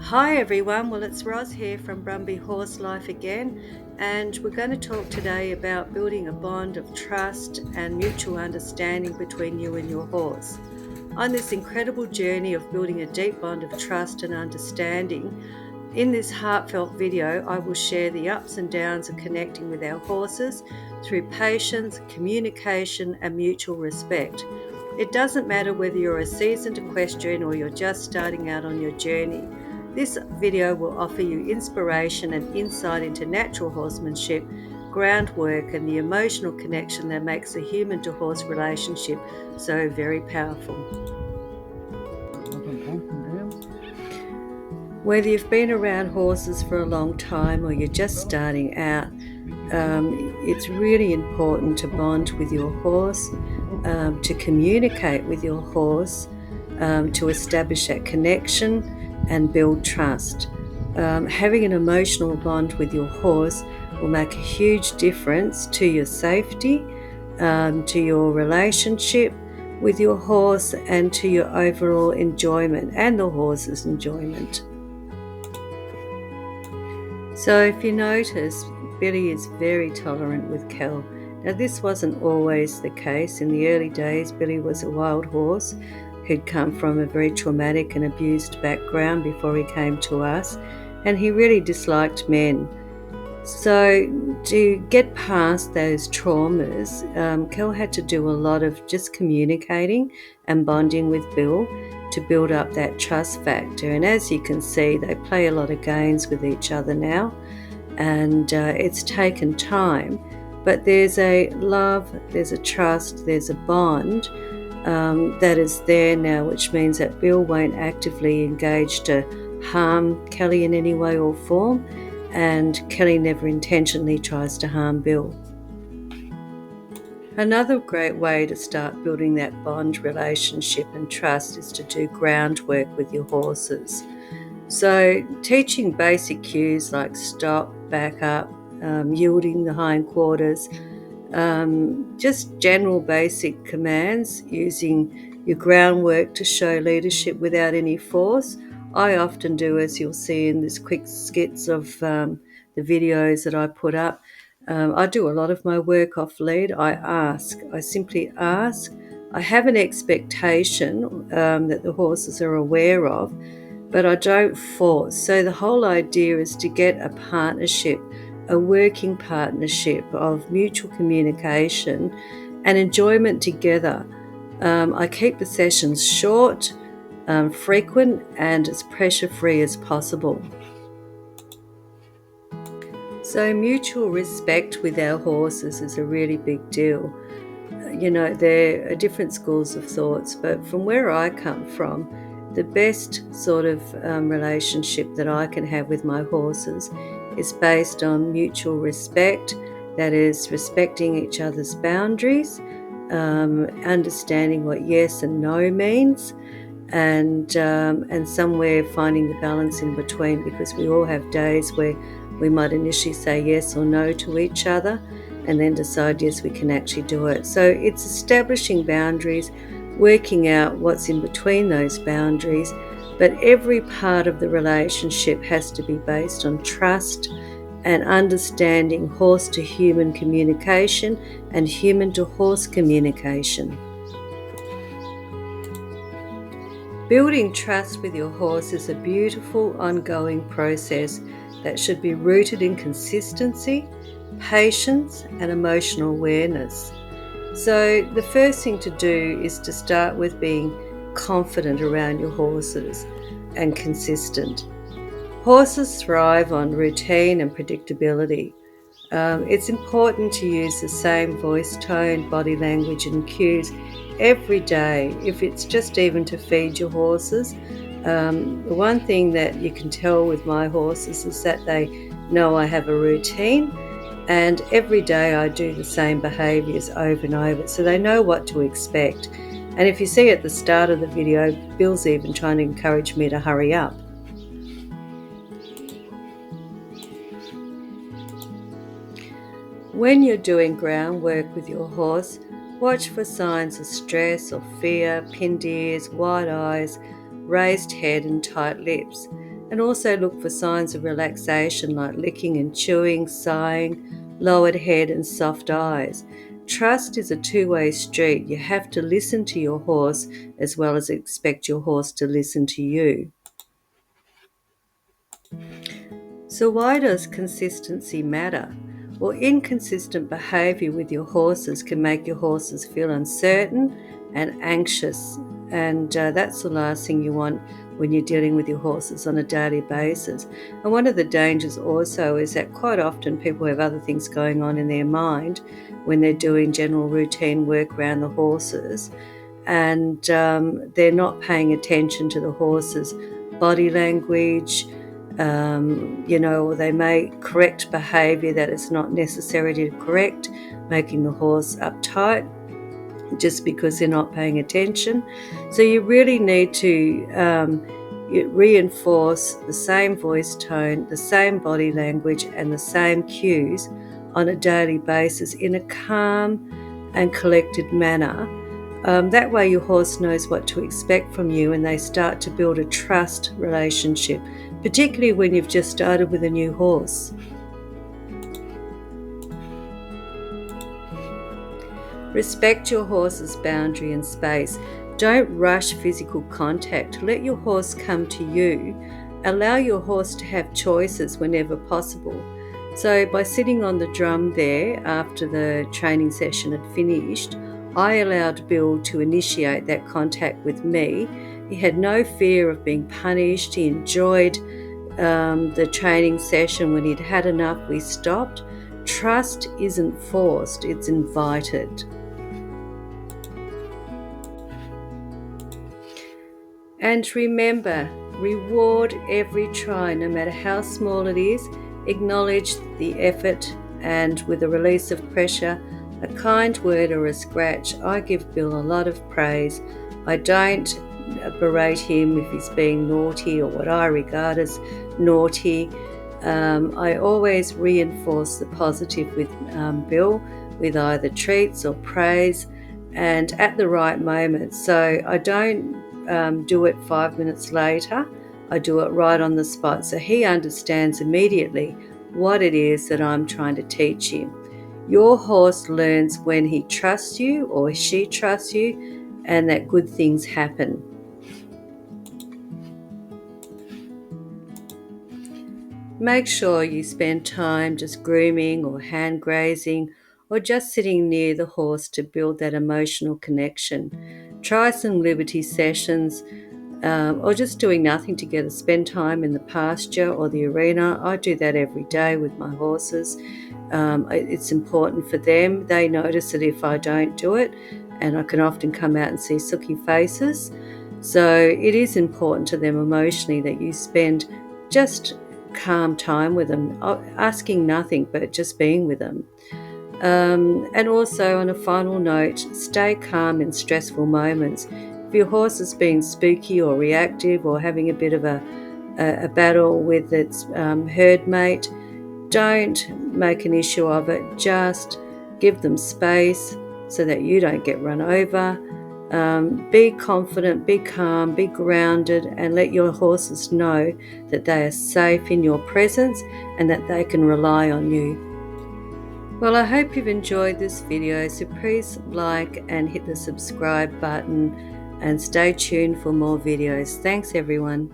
Hi everyone, well it's Roz here from Brumby Horse Life again, and we're going to talk today about building a bond of trust and mutual understanding between you and your horse. On this incredible journey of building a deep bond of trust and understanding, in this heartfelt video I will share the ups and downs of connecting with our horses through patience, communication and mutual respect. It doesn't matter whether you're a seasoned equestrian or you're just starting out on your journey. This video will offer you inspiration and insight into natural horsemanship, groundwork, and the emotional connection that makes a human to horse relationship so very powerful. Whether you've been around horses for a long time or you're just starting out, it's really important to bond with your horse, to communicate with your horse, to establish that connection and build trust. Having an emotional bond with your horse will make a huge difference to your safety, to your relationship with your horse, and to your overall enjoyment and the horse's enjoyment. So if you notice, Billy is very tolerant with Kel. Now this wasn't always the case. In the early days, Billy was a wild horse who'd come from a very traumatic and abused background before he came to us, and he really disliked men. So to get past those traumas, Kel had to do a lot of just communicating and bonding with Bill to build up that trust factor. And as you can see, they play a lot of games with each other now, and it's taken time, but there's a love, there's a trust, there's a bond that is there now, which means that Bill won't actively engage to harm Kelly in any way or form, and Kelly never intentionally tries to harm Bill. Another great way to start building that bond, relationship and trust is to do groundwork with your horses. So teaching basic cues like stop, back up, yielding the hindquarters, just general basic commands, using your groundwork to show leadership without any force. I often do, as you'll see in this quick skits of the videos that I put up. I do a lot of my work off lead. I simply ask. I have an expectation that the horses are aware of, but I don't force. So the whole idea is to get a partnership, a working partnership of mutual communication and enjoyment together. I keep the sessions short, frequent, and as pressure-free as possible. So mutual respect with our horses is a really big deal. You know, there are different schools of thoughts, but from where I come from, the best sort of relationship that I can have with my horses is based on mutual respect. That is, respecting each other's boundaries, understanding what yes and no means, and somewhere finding the balance in between, because we all have days where we might initially say yes or no to each other and then decide yes, we can actually do it. So it's establishing boundaries, working out what's in between those boundaries, but every part of the relationship has to be based on trust and understanding horse to human communication and human to horse communication. Building trust with your horse is a beautiful ongoing process that should be rooted in consistency, patience, and emotional awareness. So the first thing to do is to start with being confident around your horses and consistent. Horses thrive on routine and predictability. It's important to use the same voice tone, body language and cues every day, if it's just even to feed your horses. The one thing that you can tell with my horses is that they know I have a routine, and every day I do the same behaviours over and over, so they know what to expect. And if you see at the start of the video, Bill's even trying to encourage me to hurry up. When you're doing groundwork with your horse, watch for signs of stress or fear, pinned ears, wide eyes, raised head and tight lips. And also look for signs of relaxation like licking and chewing, sighing, lowered head and soft eyes. Trust is a two-way street. You have to listen to your horse as well as expect your horse to listen to you. So why does consistency matter? Well, inconsistent behavior with your horses can make your horses feel uncertain and anxious, and that's the last thing you want when you're dealing with your horses on a daily basis. And one of the dangers also is that quite often people have other things going on in their mind when they're doing general routine work around the horses, and they're not paying attention to the horses' body language. They may correct behavior that is not necessary to correct, making the horse uptight just because they're not paying attention. So you really need to reinforce the same voice tone, the same body language, and the same cues on a daily basis in a calm and collected manner. That way your horse knows what to expect from you and they start to build a trust relationship, particularly when you've just started with a new horse. Respect your horse's boundary and space. Don't rush physical contact. Let your horse come to you. Allow your horse to have choices whenever possible. So by sitting on the drum there after the training session had finished, I allowed Bill to initiate that contact with me. He had no fear of being punished. He enjoyed the training session. When he'd had enough, we stopped. Trust isn't forced, it's invited. And remember, reward every try, no matter how small it is. Acknowledge the effort, and with a release of pressure, a kind word or a scratch, I give Bill a lot of praise. I don't berate him if he's being naughty or what I regard as naughty. I always reinforce the positive with Bill with either treats or praise, and at the right moment. So I don't do it 5 minutes later. I do it right on the spot, so he understands immediately what it is that I'm trying to teach him. Your horse learns when he trusts you or she trusts you, and that good things happen. Make sure you spend time just grooming or hand grazing or just sitting near the horse to build that emotional connection. Try some liberty sessions or just doing nothing together. Spend time in the pasture or the arena. I do that every day with my horses. It's important for them. They notice it if I don't do it, and I can often come out and see sooky faces. So it is important to them emotionally that you spend just calm time with them, asking nothing but just being with them. And also, on a final note, stay calm in stressful moments. If your horse is being spooky or reactive or having a bit of a battle with its herd mate, don't make an issue of it. Just give them space so that you don't get run over. Be confident, be calm, be grounded, and let your horses know that they are safe in your presence and that they can rely on you. Well, I hope you've enjoyed this video, so please like and hit the subscribe button and stay tuned for more videos. Thanks everyone.